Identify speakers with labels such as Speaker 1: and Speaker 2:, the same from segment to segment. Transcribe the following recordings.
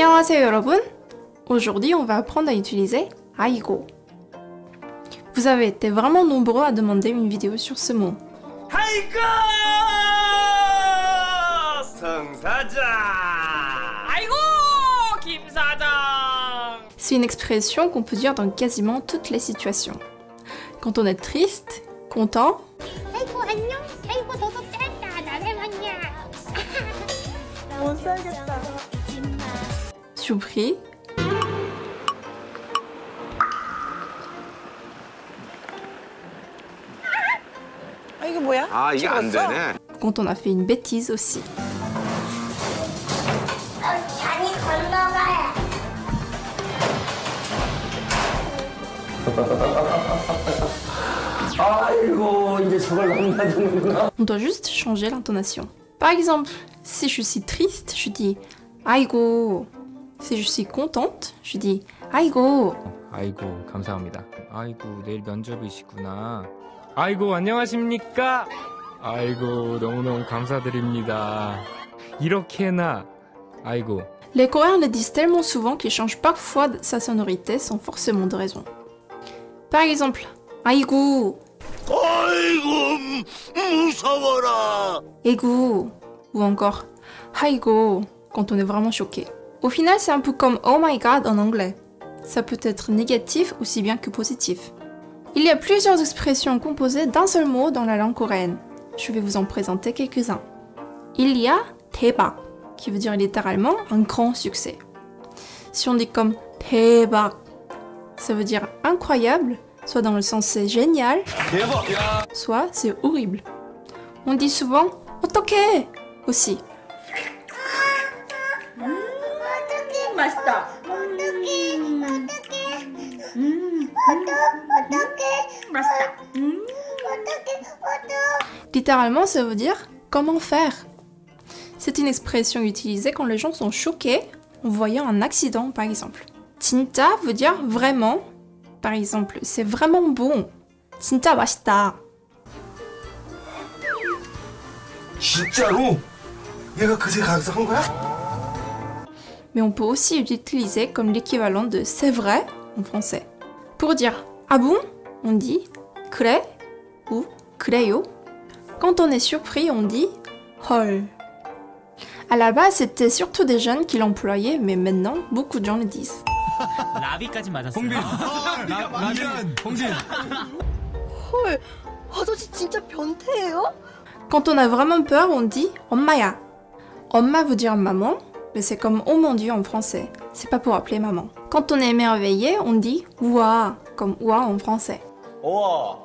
Speaker 1: 안녕하세요 여러분. Aujourd'hui, on va apprendre à utiliser 아이고. Vous avez été vraiment nombreux à demander une vidéo sur ce mot.
Speaker 2: 아이고! 성사장! 아이고! 김사장!
Speaker 1: C'est une expression qu'on peut dire dans quasiment toutes les situations. Quand on est triste, content,
Speaker 3: 아이고 안녕. 아이고 너도 짧다. 나를 봤냐.
Speaker 4: 못 살겠다.
Speaker 1: surpris,
Speaker 4: 아 이게 뭐야?
Speaker 2: 아, 이게 안
Speaker 4: 찍었어?
Speaker 2: 되네.
Speaker 1: quand on a fait une bêtise aussi.
Speaker 3: 아니 건너가야.
Speaker 5: 아이고 이제 저걸 넘나드는구나.
Speaker 1: On doit juste changer l'intonation. Par exemple, si je suis triste, je dis 아이고. Si je suis contente, je dis 아이고.
Speaker 6: 아이고 감사합니다. 아이고 내일 면접이시구나. 아이고 안녕하십니까. 아이고 너무너무 감사드립니다. 이렇게나 아이고.
Speaker 1: Les Coréens le disent tellement souvent qu'ils changent parfois sa sonorité sans forcément de raison. Par exemple, 아이고,
Speaker 2: 아이고, 무서워라.
Speaker 1: égout, ou encore 아이고 quand on est vraiment choqué. Au final, c'est un peu comme oh my god en anglais. Ça peut être négatif aussi bien que positif. Il y a plusieurs expressions composées d'un seul mot dans la langue coréenne. Je vais vous en présenter quelques-uns. Il y a 대박, qui veut dire littéralement un grand succès. Si on dit comme 대박, ça veut dire incroyable, soit dans le sens c'est génial, soit c'est horrible. On dit souvent 어떡해 aussi.
Speaker 4: 맛있다.
Speaker 3: 어떡해.
Speaker 4: 맛있다.
Speaker 3: 어떡해.
Speaker 1: Littéralement, ça veut dire comment faire. C'est une expression utilisée quand les gens sont choqués en voyant un accident, par exemple. 진짜 veut dire vraiment. Par exemple, c'est vraiment bon. 진짜 맛있다.
Speaker 2: 진짜로? 얘가 그새 각성한 거야?
Speaker 1: Mais on peut aussi l'utiliser comme l'équivalent de c'est vrai en français. Pour dire ah bon, on dit 그래 ou 그래요. Quand on est surpris, on dit 헐. À la base, c'était surtout des jeunes qui l'employaient, mais maintenant, beaucoup de gens le disent.
Speaker 7: 라비까지 맞았어요. 홍빈. 홍빈.
Speaker 4: 헐, 아저씨 진짜 변태예요?
Speaker 1: Quand on a vraiment peur, on dit 엄마야. 엄마 veut dire maman, mais c'est comme oh mon dieu en français. C'est pas pour appeler maman. Quand on est émerveillé, on dit ouah, comme ouah en français.
Speaker 2: 우와.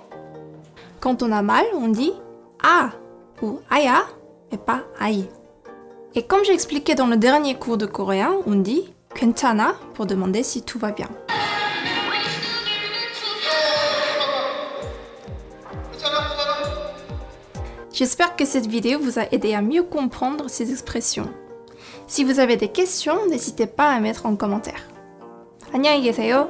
Speaker 1: Quand on a mal, on dit ah ou aya, et pas aïe. Et comme j'ai expliqué dans le dernier cours de coréen, on dit 괜찮아 pour demander si tout va bien. J'espère que cette vidéo vous a aidé à mieux comprendre ces expressions. Si vous avez des questions, n'hésitez pas à mettre en commentaire. 안녕히 계세요.